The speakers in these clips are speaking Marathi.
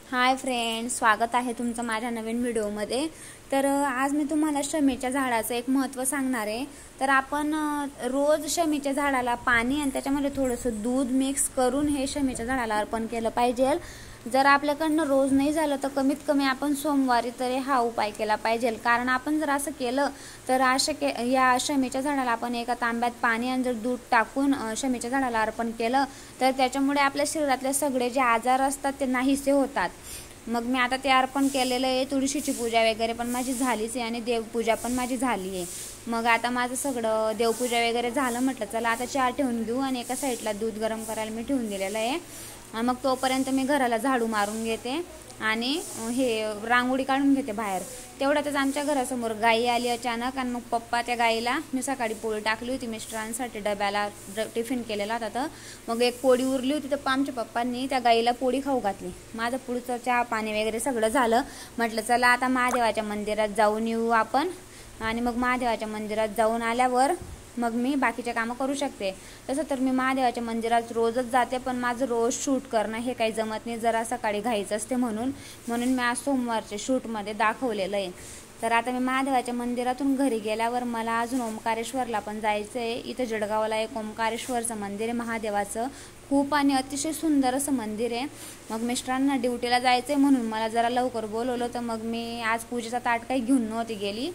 हाय फ्रेंड्स, स्वागत आहे तुमचं माझ्या नवीन व्हिडिओमध्ये। तर आज मी तुम्हाला शमीच्या झाडाचं एक महत्त्व सांगणार आहे। तर आपण रोज शमीच्या झाडाला पाणी आणि त्याच्यामध्ये थोडंसं दूध मिक्स करून हे शमीच्या झाडाला अर्पण केलं पाहिजे। जर आपल्याकडनं रोज नाही झालं तर कमीत कमी आपण सोमवारी तरी हा उपाय केला पाहिजे। कारण आपण जर असं केलं तर या शमीच्या झाडाला आपण एका तांब्यात पाणी आणि जर दूध टाकून शमीच्या झाडाला अर्पण केलं तर त्याच्यामुळे आपल्या शरीरातले सगळे जे आजार असतात ते नाहीसे होतात। मग मी आता ते अर्पण केलेलं आहे। तुळशीची पूजा वगैरे पण माझी झालीच आहे आणि देवपूजा पण माझी झाली आहे। मग आता माझं सगळं देवपूजा वगैरे झालं। म्हटलं चला आता चहा ठेवून घेऊ आणि एका साईडला दूध गरम करायला मी ठेवून दिलेलं आहे। मग तोपर्यंत मी घराला झाडू मारून घेते आणि हे रांगोळी काढून घेते बाहेर। तेवढ्यातच आमच्या घरासमोर गाई आली अचानक आणि मग पप्पा त्या गाईला, मी सकाळी पोळी टाकली होती मिस्टरांसाठी डब्याला, टिफिन केलेला होता तर मग एक पोळी उरली होती तर आमच्या पप्पांनी त्या गाईला पोळी खाऊ घातली। माझं पुढचं चहा पाणी वगैरे सगळं झालं। म्हटलं चला आता महादेवाच्या मंदिरात जाऊन येऊ आपण आणि मग महादेवाच्या मंदिरात जाऊन आल्यावर मग मी बाकीचे कामं करू शकते। तसं तर मी महादेवाच्या मंदिरात रोजच जाते, पण माझं रोज शूट करणं हे काही जमत नाही, जरा सकाळी घाईचं असते म्हणून मी आज सोमवारचे शूटमध्ये दाखवलेलं आहे। तर आता मी महादेवाच्या मंदिरातून घरी गेल्यावर मला अजून ओंकारेश्वरला पण जायचं आहे। इथं जळगावला एक ओंकारेश्वरचं मंदिर आहे महादेवाचं, खूप आणि अतिशय सुंदर असं मंदिर आहे। मग मिस्टरांना ड्युटीला जायचं आहे म्हणून मला जरा लवकर बोलवलं, तर मग मी आज पूजेचा ताट काही घेऊन नव्हती गेली,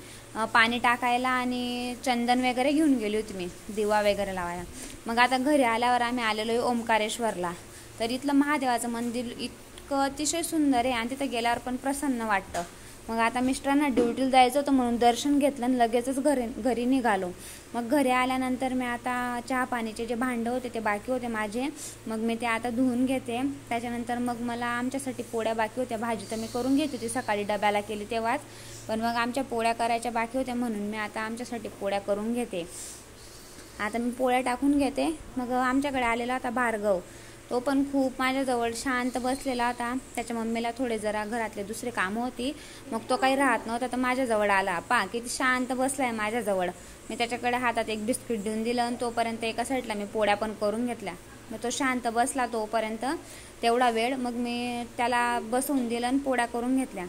पाणी टाकायला आणि चंदन वगैरे घेऊन गेली होती मी, दिवा वगैरे लावायला। मग आता घरी आल्यावर आम्ही आलेलो आहे ओंकारेश्वरला। तर इथलं महादेवाचं मंदिर इतकं अतिशय सुंदर आहे आणि तिथं गेल्यावर पण प्रसन्न वाटतं। मग आता मिस्टरांना ड्युटीला जायचं होतं म्हणून दर्शन घेतलं आणि लगेचच घरी निघालो। मग घरी आल्यानंतर मी आता चहा पाणीचे जे भांडं होते ते बाकी होते माझे, मग मी ते आता धुवून घेते। त्याच्यानंतर मग मला आमच्यासाठी पोळ्या बाकी होत्या, भाजी तर मी करून घेत होती, सकाळी डब्याला केली तेव्हाच, पण मग आमच्या पोळ्या करायच्या बाकी होत्या म्हणून मी आता आमच्यासाठी पोळ्या करून घेते। आता मी पोळ्या टाकून घेते। मग आमच्याकडे आलेला होता भार्गव, तो पण खूप माझ्याजवळ शांत बसलेला होता। त्याच्या मम्मीला थोडे जरा घरातले दुसरे कामं होती, मग तो काही राहत नव्हता तर माझ्याजवळ आला। किती शांत बसलाय माझ्याजवळ। मी त्याच्याकडे हातात एक बिस्किट देऊन दिलं आणि तोपर्यंत एका साईडला मी पोळ्या पण करून घेतल्या। मग तो शांत बसला तोपर्यंत तेवढा वेळ मग मी त्याला बसवून दिलं आणि पोळ्या करून घेतल्या।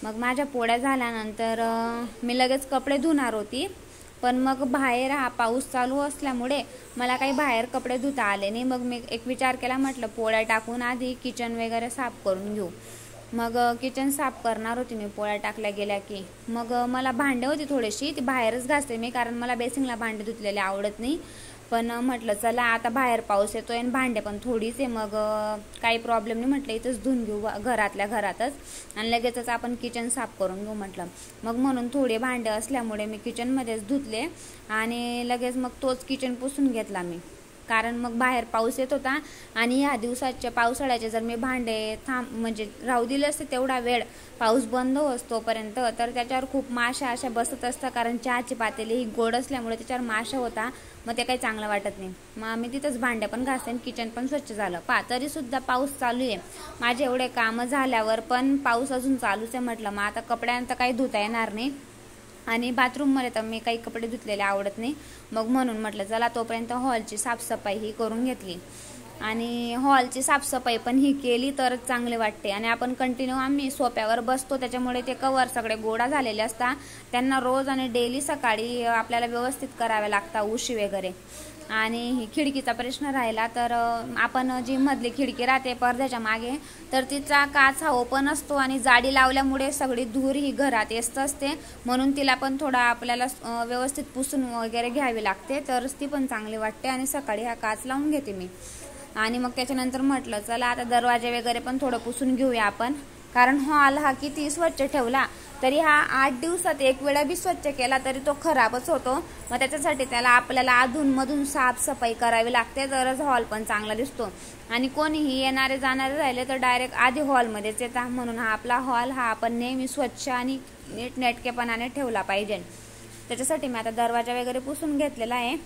मग माझ्या पोळ्या झाल्यानंतर मी लगेच कपडे धुणार होती, पण मग बाहेर हा पाऊस चालू असल्यामुळे मला काही बाहेर कपडे धुता आले नाही। मग मी एक विचार केला, म्हटलं पोळ्या टाकून आधी किचन वगैरे साफ करून घेऊ। मग किचन साफ करणार होती मी पोळ्या टाकल्या गेल्या की। मग मला भांडे होती थोडीशी, ती बाहेरच घासते मी, कारण मला बेसिंगला भांडे धुतलेले आवडत नाही। पण म्हटलं चला आता बाहेर पाऊस येतोय आणि भांडे पण थोडीच आहे, मग काही प्रॉब्लेम नाही, म्हटलं इथंच धुवून घेऊ घरातल्या घरातच आणि लगेचच आपण किचन साफ करून घेऊ म्हटलं। मग म्हणून थोडे भांडे असल्यामुळे मी किचनमध्येच धुतले आणि लगेच मग तोच किचन पुसून घेतला मी, कारण मग बाहेर पाऊस येत होता आणि ह्या दिवसाच्या पावसाळ्याचे जर मी भांडे म्हणजे राहू दिले असते तेवढा वेळ, पाऊस बंद होतोपर्यंत, तर त्याच्यावर खूप माशा अशा बसत असतात, कारण चहाची पातेली ही गोड असल्यामुळे त्याच्यावर माशा होता, मग ते काही चांगलं वाटत नाही। मग आम्ही तिथंच भांडे पण घासते आणि किचन पण स्वच्छ झालं। तरी सुद्धा पाऊस चालू आहे। माझे एवढे कामं झाल्यावर पण पाऊस अजून चालूच आहे। म्हटलं मग आता कपड्यांचं काही धुता येणार नाही आणि बाथरूममध्ये तर मी काही कपडे धुतलेले आवडत नाही, मग म्हणून म्हटलं चला तोपर्यंत हॉलची साफसफाई ही करून घेतली आणि हॉलची साफसफाई पण ही केली तरच चांगले वाटते। आणि आपण कंटिन्यू आम्ही सोफ्यावर बसतो त्याच्यामुळे ते कवर सगळे गोळा झालेले असतात, त्यांना रोज आणि डेली सकाळी आपल्याला व्यवस्थित करावे लागतात, उशी वगैरे। आणि खिडकीचा प्रश्न राहिला तर आपण जी मधली खिडकी राहते पडद्याच्या मागे, तर तिचा काच हा ओपन असतो आणि जाडी लावल्यामुळे सगळी धूर ही घरात येत असते, म्हणून तिला पण थोडा आपल्याला व्यवस्थित पुसून वगैरे घ्यावी लागते, तरच ती पण चांगली वाटते। आणि सकाळी हा काच लावून घेते मी आणि मग त्याच्यानंतर म्हटलं चला आता दरवाजे वगैरे पण थोडं पुसून घेऊया आपण, कारण हॉल हा किती स्वच्छ ठेवला तरी हा 8 दिवसात एक वेळा बी स्वच्छ केला तरी तो खराबच होतो। मग त्याच्यासाठी त्याला आपल्याला अधूनमधून साफसफाई करावी लागते, तरच हॉल पण चांगला दिसतो। आणि कोणीही येणारे जाणारे राहिले तर डायरेक्ट आधी हॉलमध्येच येतात, म्हणून हा आपला हॉल हा आपण नेहमी स्वच्छ आणि नीटनेटकेपणाने ठेवला पाहिजे। त्याच्यासाठी मी आता दरवाजा वगैरे पुसून घेतलेला आहे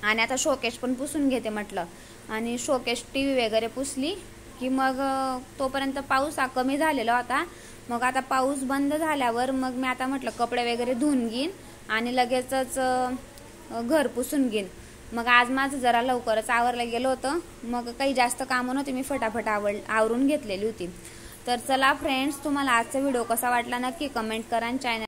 आणि आता शोकेस पण पुसून घेते म्हटलं, आणि शोकेस टीव्ही वगैरे पुसली की मग तोपर्यंत पाऊस हा कमी झालेला होता। मग आता पाऊस बंद झाल्यावर मग मी आता म्हटलं कपडे वगैरे धुवून घेईन आणि लगेचच घर पुसून घेईन। मग आज माझं जरा लवकरच आवरलं गेलं होतं, मग काही जास्त कामं नव्हती, मी फटाफट आवरून घेतलेली होती। तर चला फ्रेंड्स, तुम्हाला आजचा व्हिडिओ कसा वाटला नक्की कमेंट करा आणि चॅनल